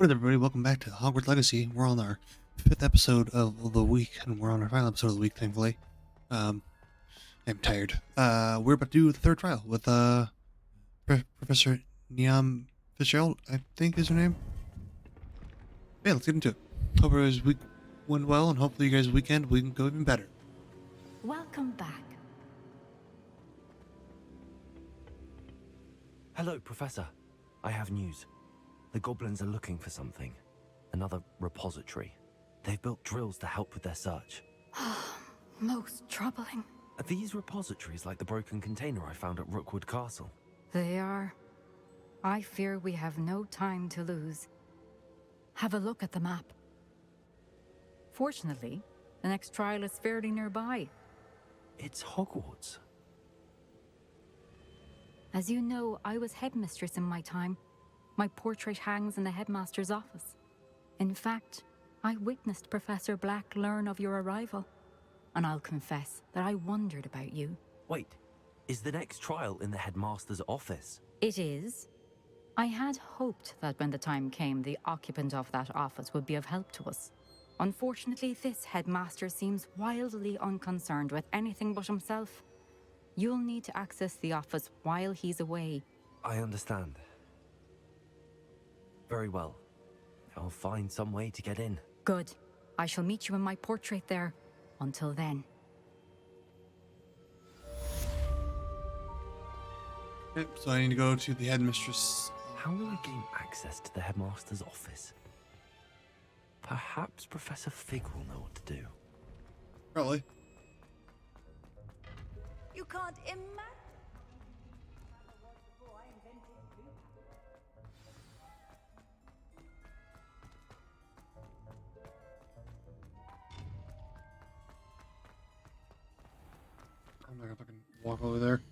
What up, everybody? Welcome back to Hogwarts Legacy. We're on our fifth episode of the week, and we're on our final episode of the week, thankfully. I'm tired. We're about to do the third trial with Professor Niam Fitzgerald, I think is her name. Yeah, let's get into it. Hope everybody's week went well, and hopefully you guys' weekend we can go even better. Welcome back. Hello, Professor. I have news. The goblins are looking for something. Another repository. They've built drills to help with their search. Most troubling. Are these repositories like the broken container I found at Rookwood Castle? They are. I fear we have no time to lose. Have a look at the map. Fortunately, the next trial is fairly nearby. It's Hogwarts. As you know, I was headmistress in my time. My portrait hangs in the headmaster's office. In fact, I witnessed Professor Black learn of your arrival. And I'll confess that I wondered about you. Wait, is the next trial in the headmaster's office? It is. I had hoped that when the time came, the occupant of that office would be of help to us. Unfortunately, this headmaster seems wildly unconcerned with anything but himself. You'll need to access the office while he's away. I understand. Very well. I'll find some way to get in. Good. I shall meet you in my portrait there. Until then. Yep, so I need to go to the headmistress. How will I gain access to the headmaster's office? Perhaps Professor Fig will know what to do. Probably. You can't imagine. I'm not gonna fucking walk over there.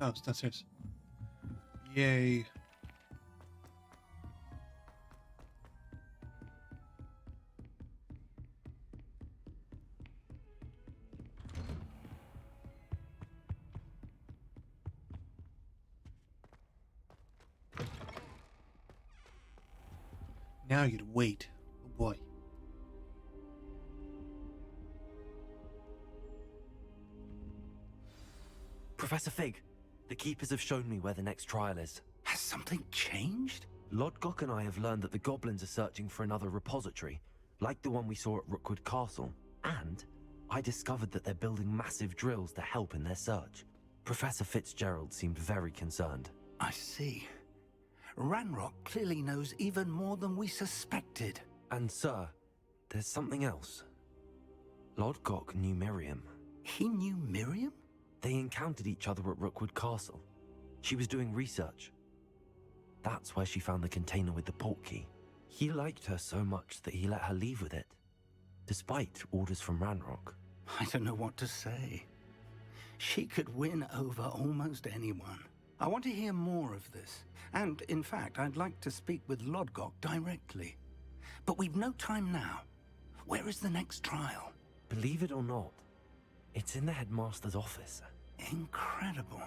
Oh, it's downstairs. Yay. Now you gotta wait. Oh boy. Professor Fig, the keepers have shown me where the next trial is. Has something changed? Lodgok and I have learned that the goblins are searching for another repository, like the one we saw at Rookwood Castle. And I discovered that they're building massive drills to help in their search. Professor Fitzgerald seemed very concerned. I see. Ranrock clearly knows even more than we suspected. And sir, there's something else. Lodgok knew Miriam. He knew Miriam? They encountered each other at Rookwood Castle. She was doing research. That's where she found the container with the Portkey. He liked her so much that he let her leave with it, despite orders from Ranrock. I don't know what to say. She could win over almost anyone. I want to hear more of this. And, in fact, I'd like to speak with Lodgok directly. But we've no time now. Where is the next trial? Believe it or not, it's in the headmaster's office. Incredible.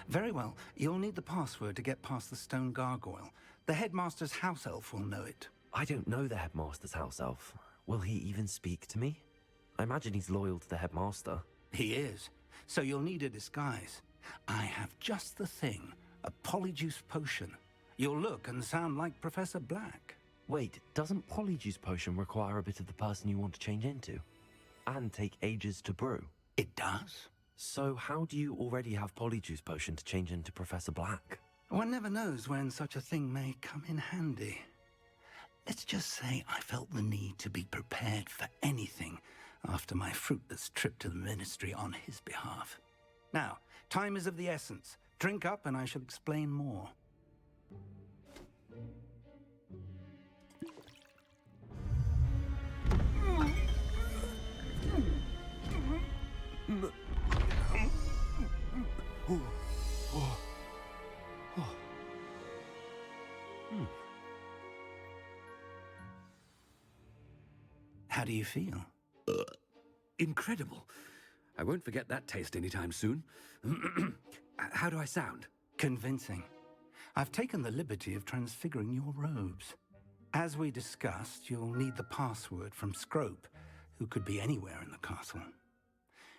Very well, you'll need the password to get past the stone gargoyle. The headmaster's house elf will know it. I don't know the headmaster's house elf. Will he even speak to me? I imagine he's loyal to the headmaster. He is. So you'll need a disguise. I have just the thing. A polyjuice potion. You'll look and sound like Professor Black. Wait, doesn't Polyjuice Potion require a bit of the person you want to change into? And take ages to brew? It does? So how do you already have Polyjuice Potion to change into Professor Black? One never knows when such a thing may come in handy. Let's just say I felt the need to be prepared for anything after my fruitless trip to the ministry on his behalf. Now, time is of the essence. Drink up and I shall explain more. How do you feel? Incredible. I won't forget that taste anytime soon. How do I sound? Convincing. I've taken the liberty of transfiguring your robes. As we discussed, you'll need the password from Scrope, who could be anywhere in the castle.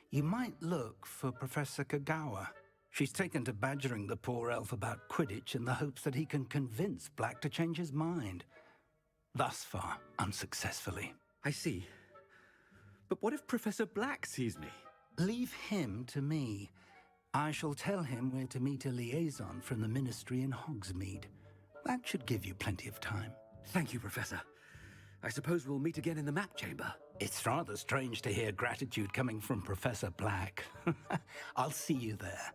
You might look for Professor Kagawa. She's taken to badgering the poor elf about Quidditch in the hopes that he can convince Black to change his mind. Thus far, unsuccessfully. I see. But what if Professor Black sees me? Leave him to me. I shall tell him where to meet a liaison from the Ministry in Hogsmeade. That should give you plenty of time. Thank you, Professor. I suppose we'll meet again in the map chamber. It's rather strange to hear gratitude coming from Professor Black. I'll see you there.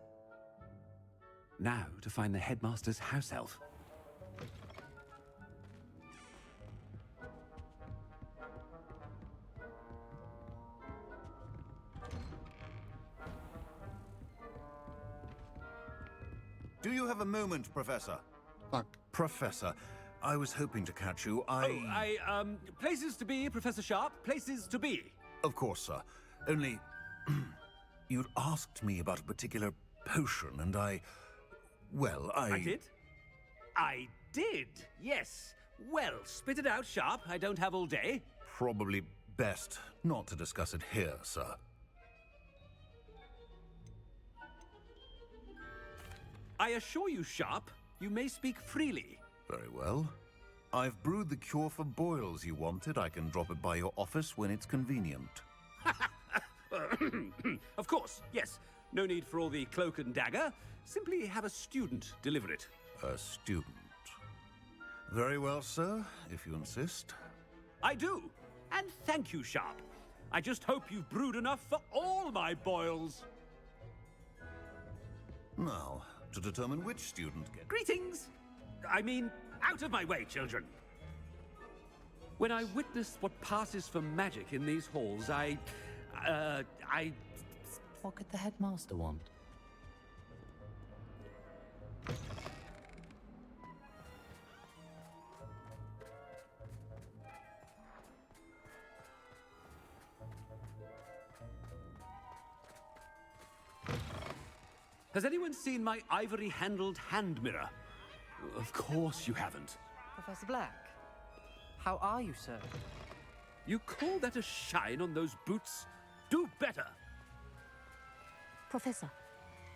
Now to find the headmaster's house elf. Do you have a moment, Professor? Fuck. Professor, I was hoping to catch you. Places to be, Professor Sharp. Places to be. Of course, sir. Only... you'd asked me about a particular potion, and I did? I did, yes. Well, spit it out, Sharp. I don't have all day. Probably best not to discuss it here, sir. I assure you, Sharp, you may speak freely. Very well. I've brewed the cure for boils you wanted. I can drop it by your office when it's convenient. Of course, yes. No need for all the cloak and dagger. Simply have a student deliver it. A student. Very well, sir, if you insist. I do. And thank you, Sharp. I just hope you've brewed enough for all my boils. Now, to determine which student gets... Greetings! I mean, out of my way, children. When I witness what passes for magic in these halls, I... What could the headmaster want? Has anyone seen my ivory-handled hand mirror? Of course you haven't. Professor Black, how are you, sir? You call that a shine on those boots? Do better! Professor,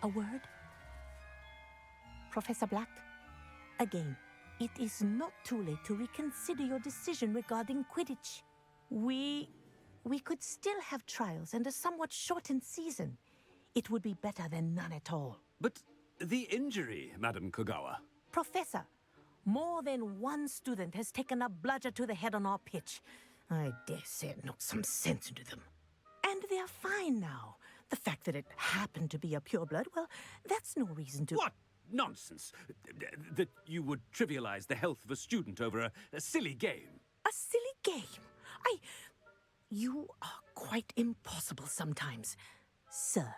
a word? Professor Black, again, it is not too late to reconsider your decision regarding Quidditch. We could still have trials and a somewhat shortened season. It would be better than none at all. But the injury, Madam Kogawa. Professor, more than one student has taken a bludger to the head on our pitch. I dare say it knocked some sense into them. And they're fine now. The fact that it happened to be a pureblood, well, that's no reason to... What nonsense! That you would trivialize the health of a student over a silly game. A silly game? You are quite impossible sometimes. Sir,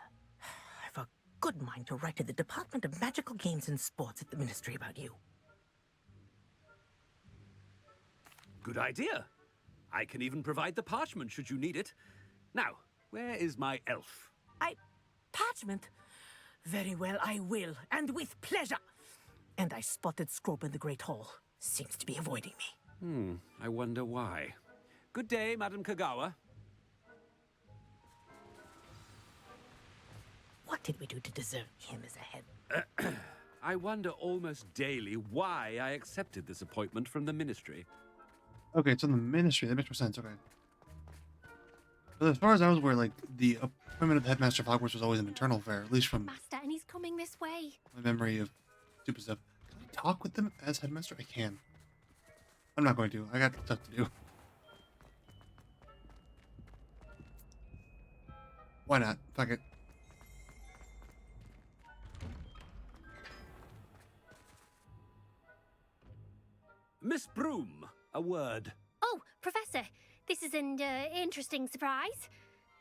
I've a good mind to write to the Department of Magical Games and Sports at the Ministry about you. Good idea. I can even provide the parchment should you need it. Now, where is my elf? Parchment? Very well, I will, and with pleasure. And I spotted Scrope in the Great Hall. Seems to be avoiding me. I wonder why. Good day, Madam Kagawa. What did we do to deserve him as a head? I wonder almost daily why I accepted this appointment from the Ministry. Okay, it's on the Ministry. That makes more sense. Okay. But as far as I was aware, like, the appointment of the headmaster of Hogwarts was always an internal affair, at least from Master, and he's coming this way. my memory of stupid stuff. Can I talk with them as headmaster? I can. I'm not going to. I got stuff to do. Why not? Fuck it. Miss Broom, a word. Oh, Professor, this is an interesting surprise.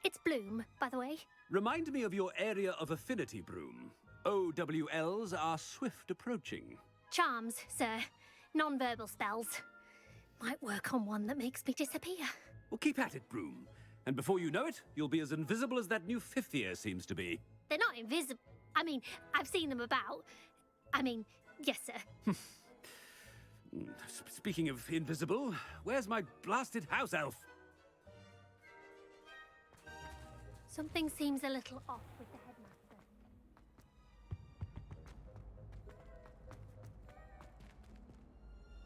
It's Bloom, by the way. Remind me of your area of affinity, Broom. OWLs are swift approaching. Charms, sir. Non-verbal spells. Might work on one that makes me disappear. Well, keep at it, Broom. And before you know it, you'll be as invisible as that new fifth year seems to be. They're not invisible. I mean, I've seen them about. I mean, yes, sir. Speaking of invisible, where's my blasted house elf? Something seems a little off with the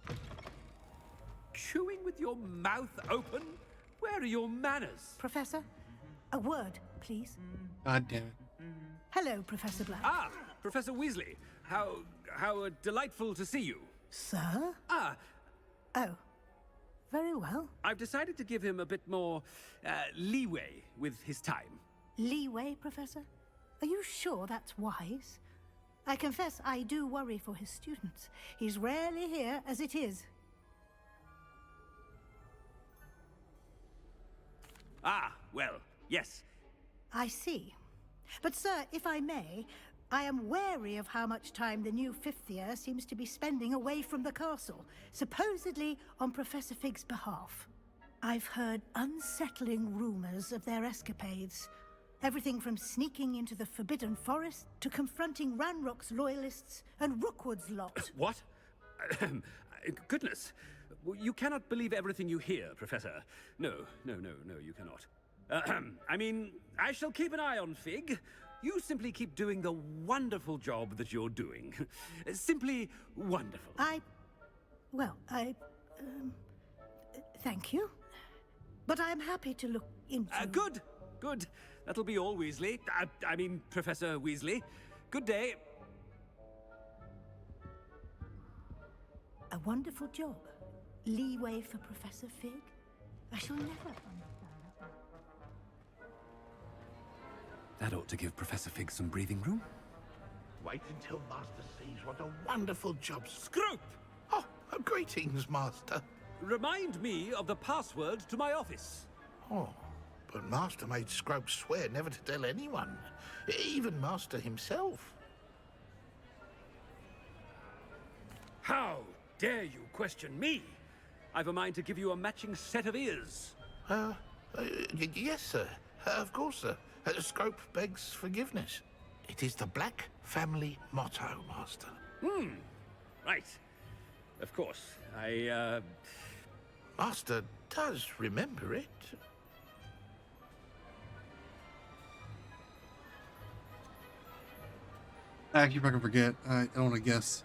headmaster. Chewing with your mouth open? Where are your manners? Professor, a word, please. God damn it. Hello, Professor Black. Ah, Professor Weasley. How delightful to see you. Sir? Ah, Oh, very well. I've decided to give him a bit more leeway with his time. Leeway, Professor? Are you sure that's wise? I confess I do worry for his students. He's rarely here as it is. Ah, well, yes. I see. But, sir, if I may, I am wary of how much time the new fifth year seems to be spending away from the castle, supposedly on Professor Fig's behalf. I've heard unsettling rumors of their escapades. Everything from sneaking into the Forbidden Forest to confronting Ranrock's loyalists and Rookwood's lot. What? Goodness. You cannot believe everything you hear, Professor. No, you cannot. I mean, I shall keep an eye on Fig. You simply keep doing the wonderful job that you're doing. Simply wonderful. Thank you. But I'm happy to look into... Good. That'll be all, Weasley. I mean, Professor Weasley. Good day. A wonderful job. Leeway for Professor Fig? I shall never understand that. That ought to give Professor Fig some breathing room. Wait until Master sees what a wonderful job... Scrope! Oh, greetings, Master. Remind me of the password to my office. Oh, but Master made Scrope swear never to tell anyone, even Master himself. How dare you question me? I've a mind to give you a matching set of ears. Yes, sir. Of course, sir. Scrope begs forgiveness. It is the Black family motto, Master. Right. Of course. Master does remember it. I keep fucking forget. I don't want to guess.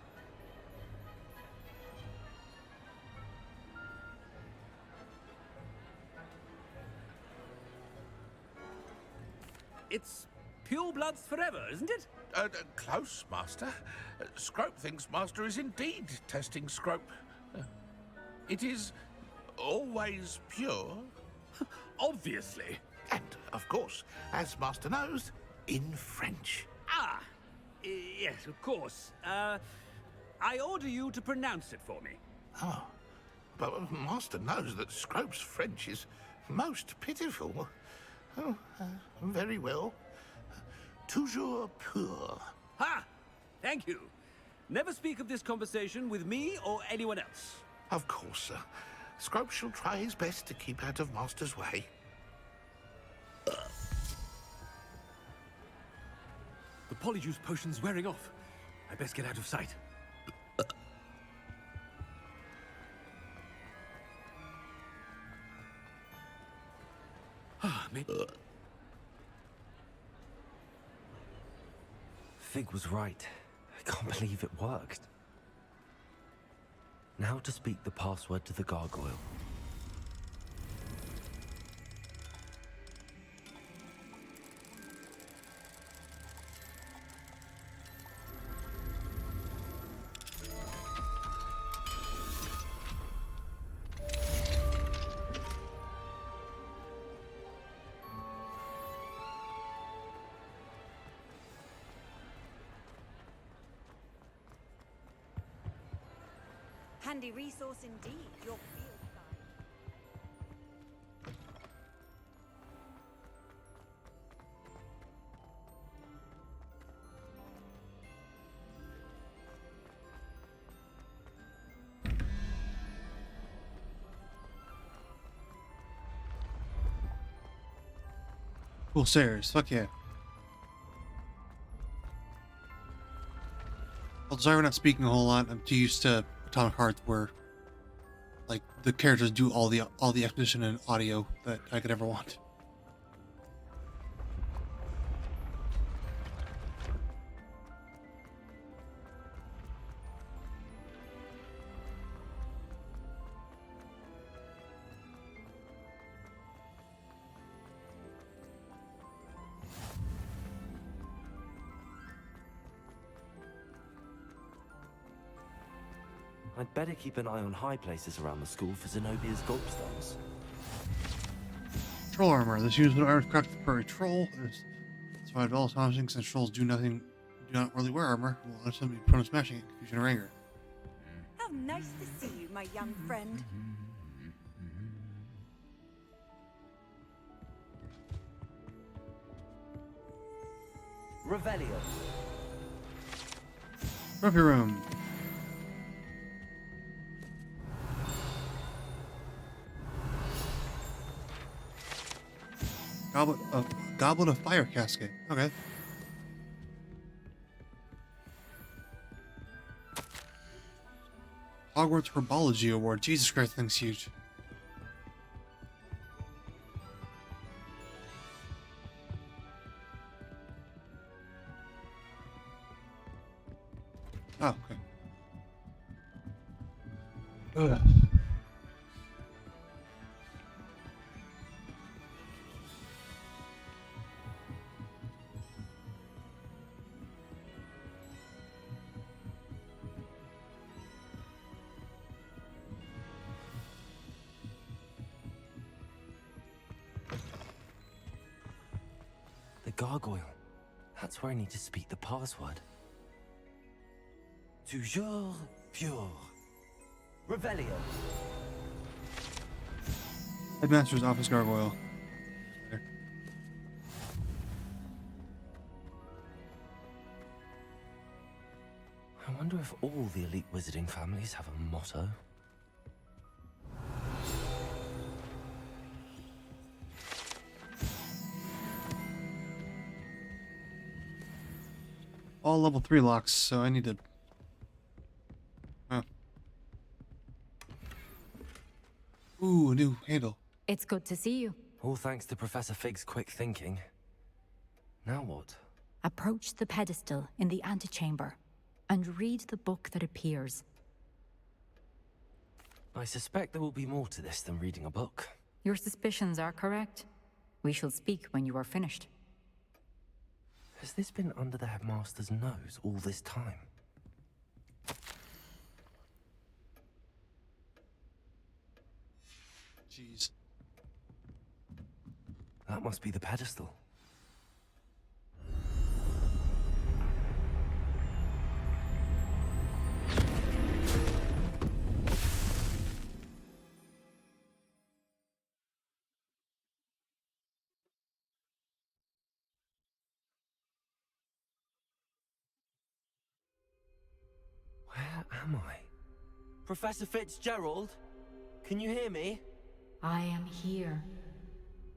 It's pure bloods forever, isn't it? Close, Master. Scrope thinks Master is indeed testing Scrope. It is always pure. Obviously. And, of course, as Master knows, in French. Ah, yes, of course. I order you to pronounce it for me. Oh, but Master knows that Scrope's French is most pitiful. Oh, very well. Toujours pur. Ha! Thank you. Never speak of this conversation with me or anyone else. Of course, sir. Scrope shall try his best to keep out of Master's way. The polyjuice potion's wearing off. I best get out of sight. Fig was right. I can't believe it worked. Now to speak the password to the gargoyle. Handy resource indeed, your field guide. Cool stairs. Fuck yeah. Well, sorry we're not speaking a whole lot. I'm too used to Atomic Hearts where, like, the characters do all the exposition and audio that I could ever want. I'd better keep an eye on high places around the school for Zenobia's gobstones. Troll armor. This unit is crafted for a troll. It's survived all astonishing since trolls do not really wear armor. Will understand be prone to smashing it, confusion or anger. How nice to see you, my young friend. Revelio. Trophy room. Goblet of fire casket. Okay. Hogwarts Herbology Award. Jesus Christ, thing's huge. Oh, okay. Ugh. The gargoyle. That's where I need to speak the password. Toujours pure. Revelio. Headmaster's office gargoyle. There. I wonder if all the elite wizarding families have a motto. All level 3 locks, so I need to... Oh. Ooh, a new handle. It's good to see you. All thanks to Professor Fig's quick thinking. Now what? Approach the pedestal in the antechamber and read the book that appears. I suspect there will be more to this than reading a book. Your suspicions are correct. We shall speak when you are finished. Has this been under the headmaster's nose all this time? Jeez. That must be the pedestal. Where am I? Professor Fitzgerald? Can you hear me? I am here.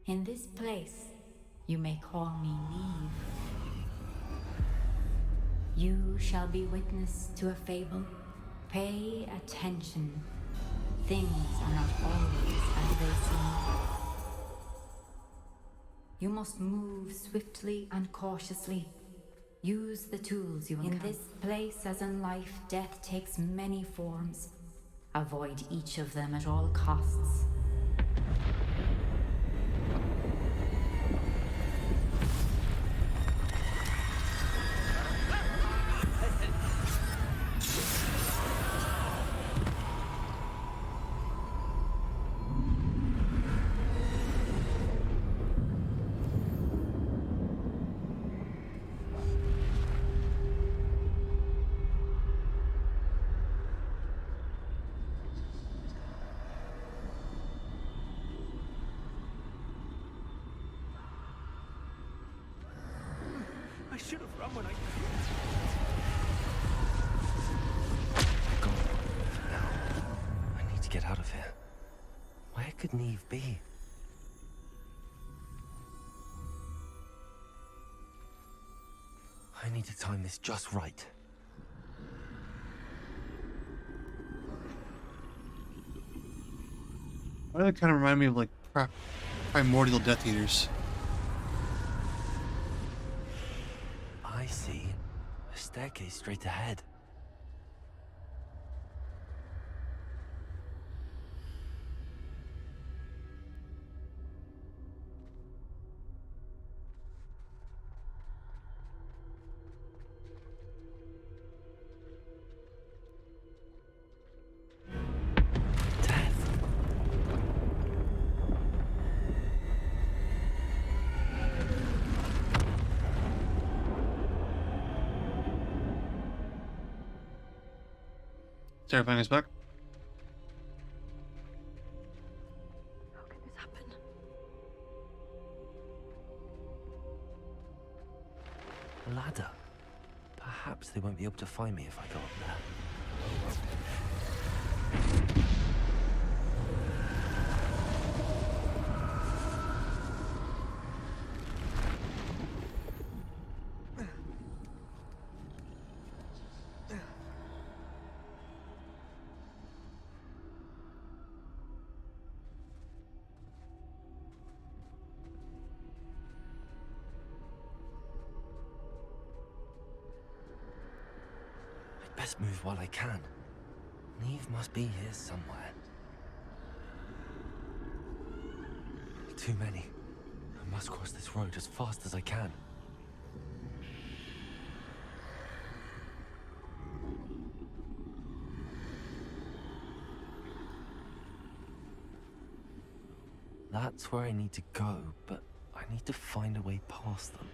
In this place, you may call me Neve. You shall be witness to a fable. Pay attention. Things are not always as they seem. You must move swiftly and cautiously. Use the tools you encounter. In this place, as in life, death takes many forms. Avoid each of them at all costs. I should have run when I... God. Now, I need to get out of here. Where could Neve be? I need to time this just right. Why do they kind of remind me of like primordial Death Eaters? I see. A staircase straight ahead. Terrifying as fuck. How can this happen? A ladder. Perhaps they won't be able to find me if I go up there. Best move while I can. Neve must be here somewhere. Too many. I must cross this road as fast as I can. That's where I need to go, but I need to find a way past them.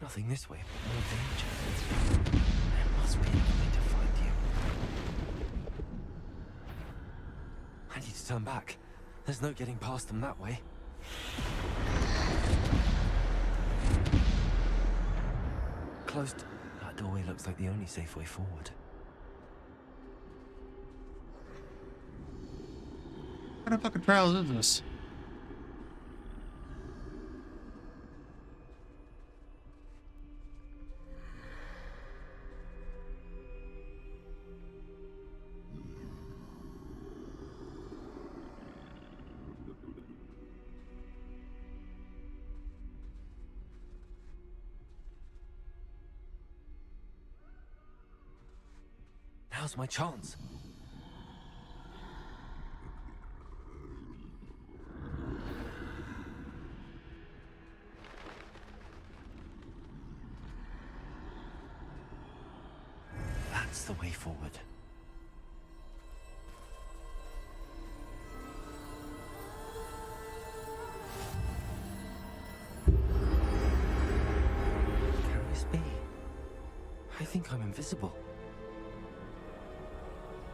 Nothing this way, but more danger. There must be a way to find you. I need to turn back. There's no getting past them that way. Closed. That doorway looks like the only safe way forward. What kind of fucking trials is this? Now's my chance. That's the way forward. Can this be? I think I'm invisible.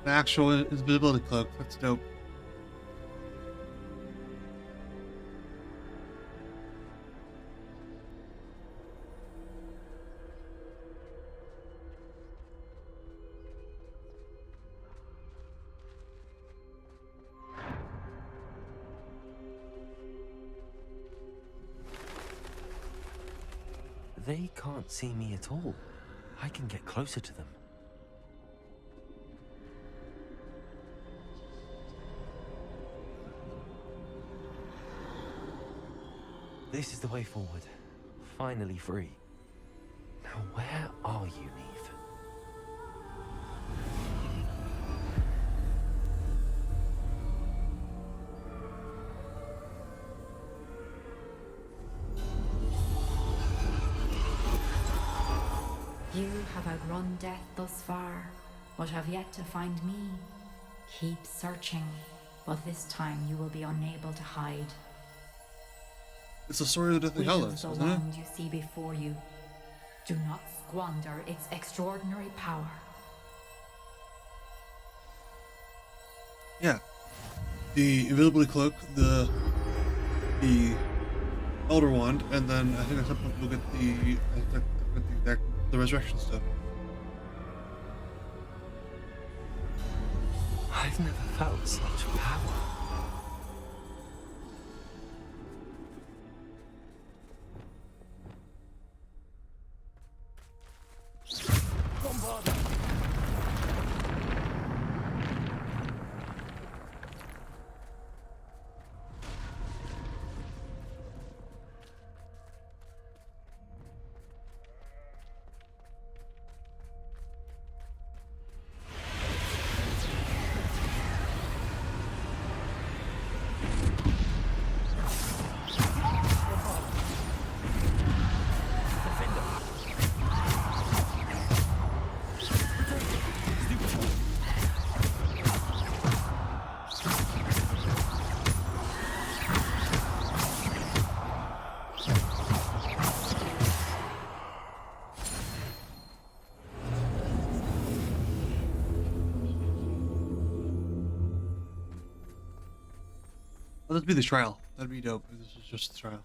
An actual invisibility cloak. That's dope. They can't see me at all. I can get closer to them. This is the way forward. Finally free. Now where are you, Neve? You have outrun death thus far, but have yet to find me. Keep searching, but this time you will be unable to hide. It's the story of the Deathly Which of Hallows, the isn't it? wand you see before you? Do not squander its extraordinary power. Yeah. The invisibility cloak, the Elder Wand, and then I think at some point we'll get the resurrection stuff. I've never felt such power. Let this be the trial. That'd be dope if this was just the trial.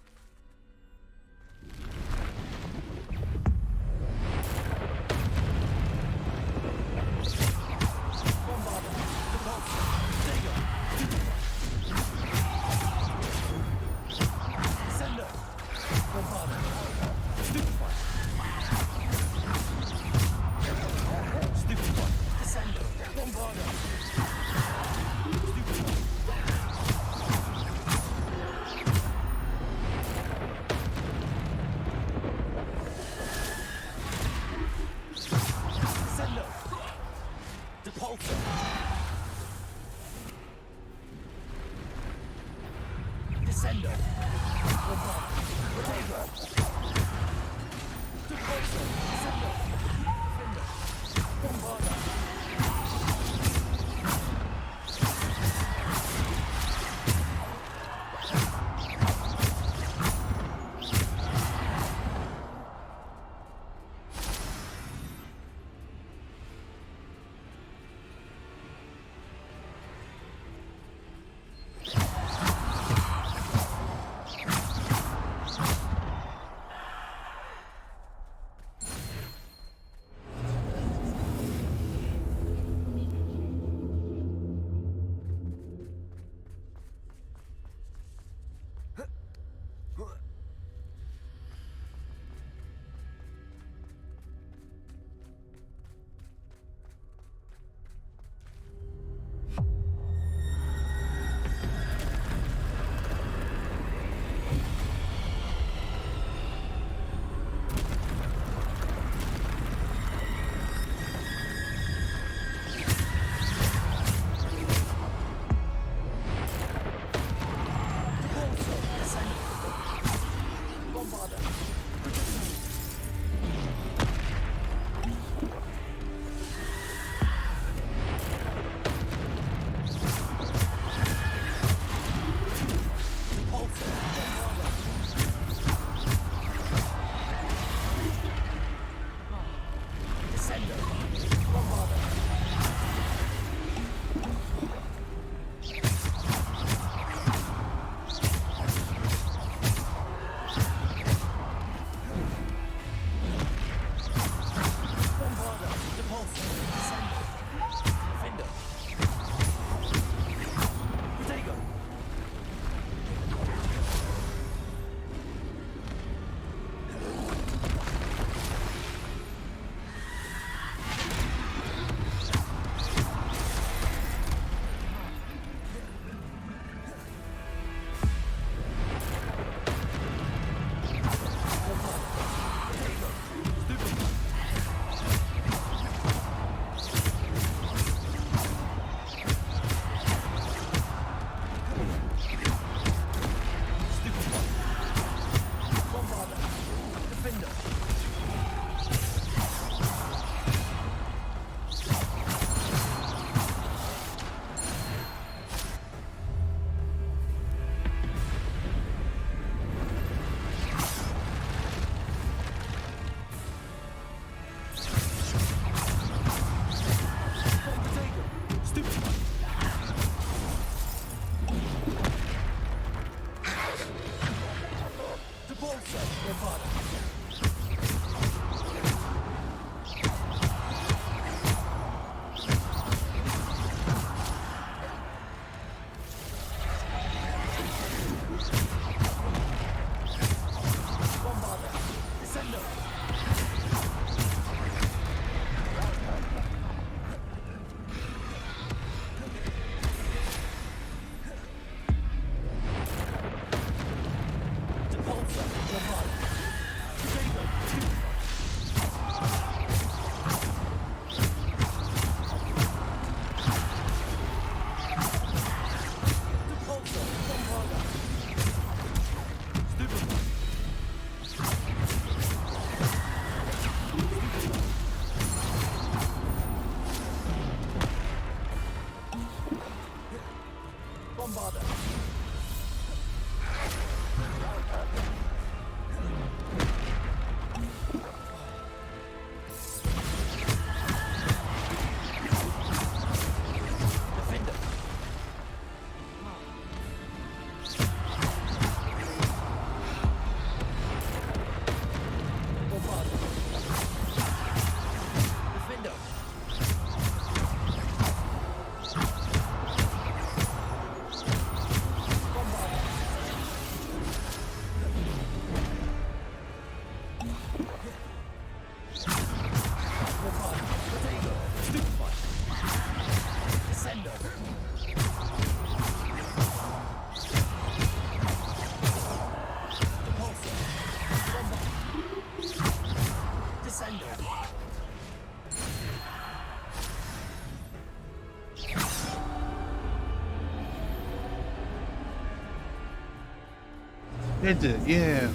It did, yeah.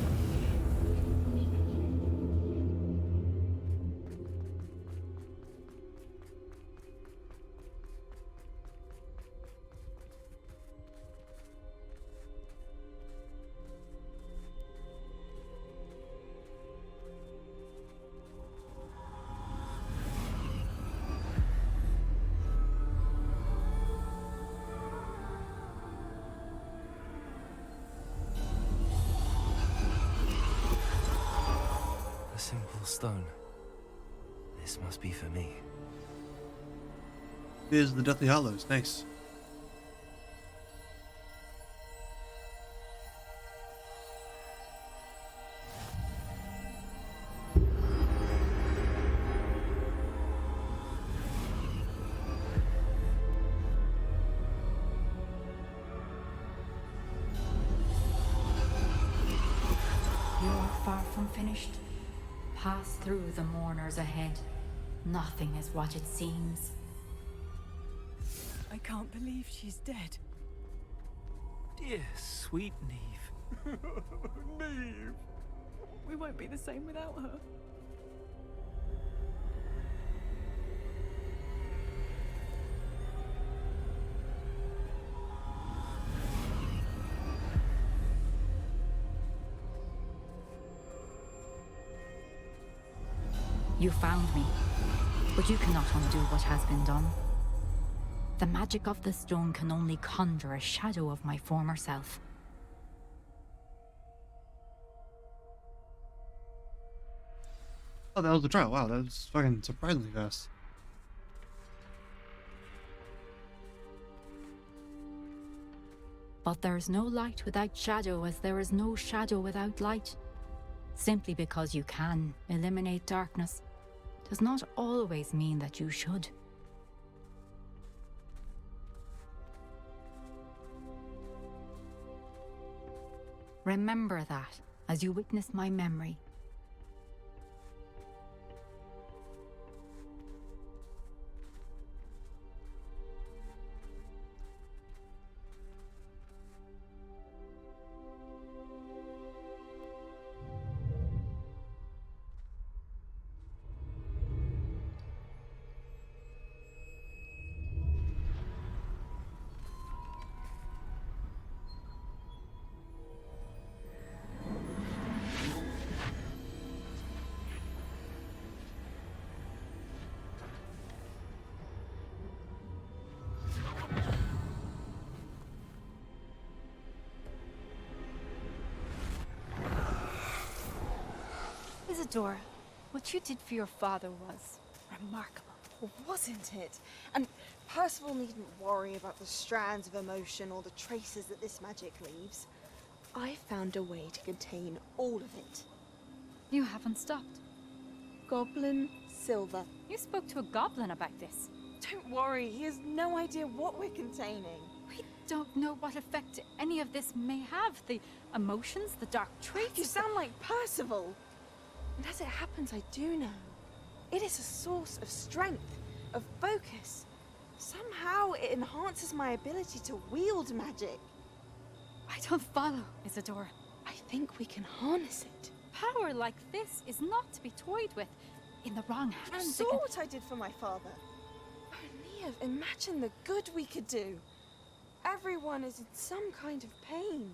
A simple stone. This must be for me. It is the Deathly Hallows. Nice. You're far from finished. Pass through the mourners ahead. Nothing is what it seems. I can't believe she's dead. Dear sweet Neve. Neve! We won't be the same without her. You found me, but you cannot undo what has been done. The magic of the stone can only conjure a shadow of my former self. Oh, that was the trial. Wow, that was fucking surprisingly fast. But there is no light without shadow, as there is no shadow without light. Simply because you can eliminate darkness does not always mean that you should. Remember that as you witness my memory. Isadora, what you did for your father was remarkable. Well, wasn't it? And Percival needn't worry about the strands of emotion or the traces that this magic leaves. I found a way to contain all of it. You haven't stopped. Goblin silver. You spoke to a goblin about this. Don't worry, he has no idea what we're containing. We don't know what effect any of this may have. The emotions, the dark traits. You sound like Percival. And as it happens, I do know. It is a source of strength, of focus. Somehow it enhances my ability to wield magic. I don't follow, Isadora. I think we can harness it. Power like this is not to be toyed with. In the wrong You hands, saw what I did for my father. Oh, Neve, imagine the good we could do. Everyone is in some kind of pain.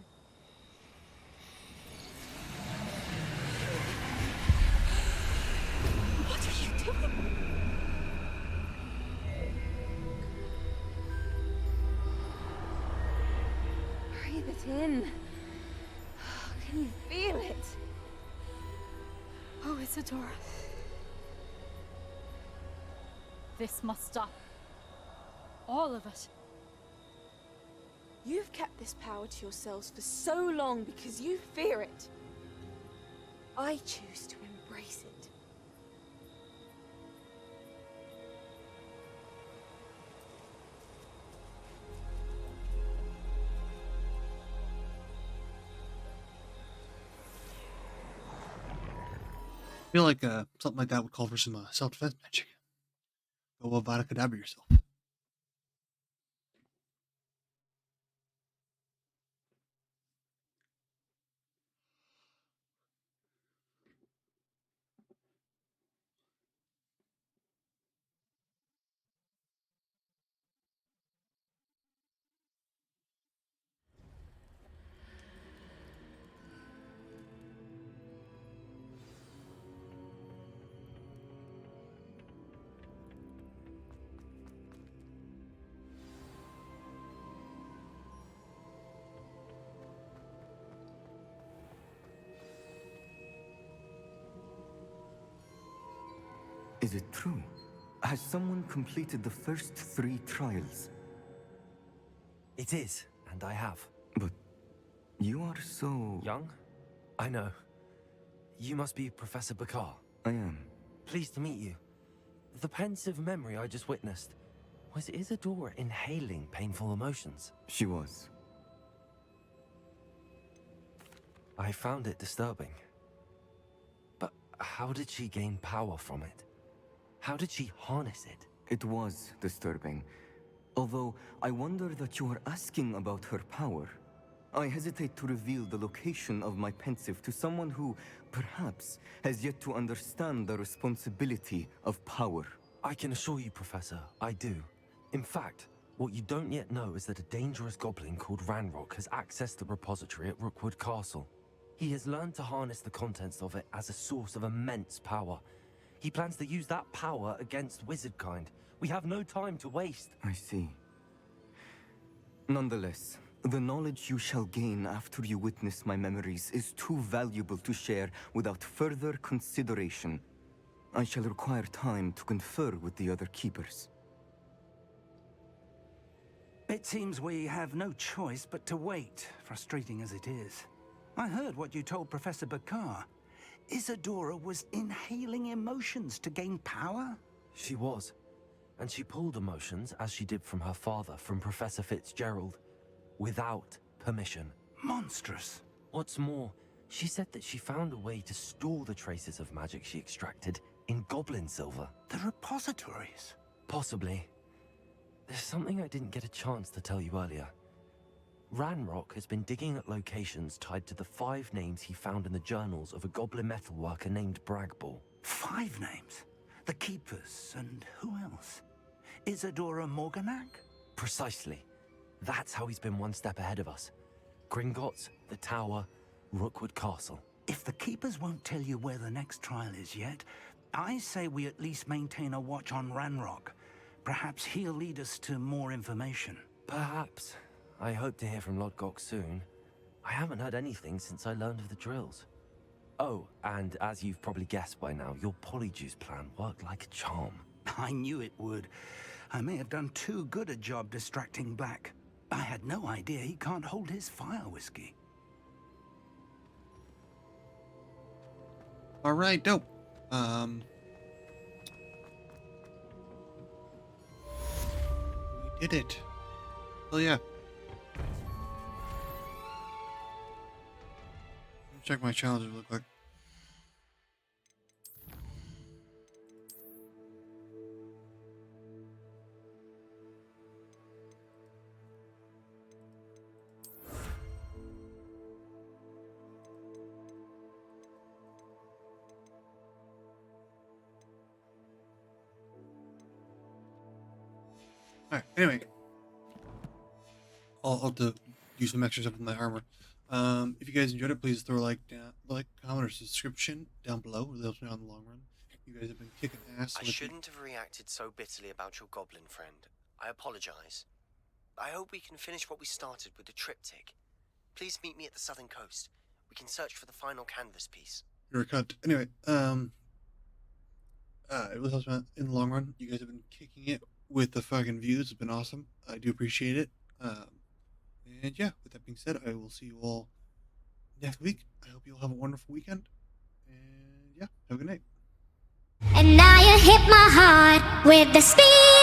What are you doing? Breathe it in. Can you feel it? Oh, Isadora. This must stop. All of it. You've kept this power to yourselves for so long because you fear it. I choose to embrace it. I feel like something like that would call for some self-defense magic. Go Avada Kedavra yourself. Is it true? Has someone completed the first 3 trials? It is, and I have. But you are so... Young? I know. You must be Professor Bakar. I am. Pleased to meet you. The pensive memory I just witnessed, was Isadora inhaling painful emotions? She was. I found it disturbing. But how did she gain power from it? How did she harness it? It was disturbing. Although, I wonder that you are asking about her power. I hesitate to reveal the location of my pensive to someone who, perhaps, has yet to understand the responsibility of power. I can assure you, Professor, I do. In fact, what you don't yet know is that a dangerous goblin called Ranrock has accessed the repository at Rookwood Castle. He has learned to harness the contents of it as a source of immense power. He plans to use that power against wizardkind. We have no time to waste. I see. Nonetheless, the knowledge you shall gain after you witness my memories is too valuable to share without further consideration. I shall require time to confer with the other keepers. It seems we have no choice but to wait, frustrating as it is. I heard what you told Professor Bakar. Isadora was inhaling emotions to gain power? She was. And she pulled emotions, as she did from her father, from Professor Fitzgerald, without permission. Monstrous. What's more, she said that she found a way to store the traces of magic she extracted in goblin silver. The repositories? Possibly. There's something I didn't get a chance to tell you earlier. Ranrock has been digging at locations tied to the 5 names he found in the journals of a goblin metalworker named Bragball. 5 names? The Keepers, and who else? Isadora Morganac? Precisely. That's how he's been one step ahead of us. Gringotts, the Tower, Rookwood Castle. If the Keepers won't tell you where the next trial is yet, I say we at least maintain a watch on Ranrock. Perhaps he'll lead us to more information. Perhaps. I hope to hear from Lodgok soon. I haven't heard anything since I learned of the drills. Oh, and as you've probably guessed by now, your polyjuice plan worked like a charm. I knew it would. I may have done too good a job distracting Black. I had no idea he can't hold his fire whiskey. All right, dope. We did it. Oh yeah. Check my challenges real quick. Alright, anyway. I'll have to do some extra stuff with my armor. If you guys enjoyed it, please throw a like, comment, or subscription down below. It really helps me out in the long run. You guys have been kicking ass. I shouldn't have reacted so bitterly about your goblin friend. I apologize. I hope we can finish what we started with the triptych. Please meet me at the southern coast. We can search for the final canvas piece. You're a cunt. Anyway, it really helps me out in the long run. You guys have been kicking it with the fucking views. It's been awesome. I do appreciate it. And yeah, with that being said, I will see you all next week. I hope you all have a wonderful weekend. And yeah, have a good night. And now you hit my heart with the speed.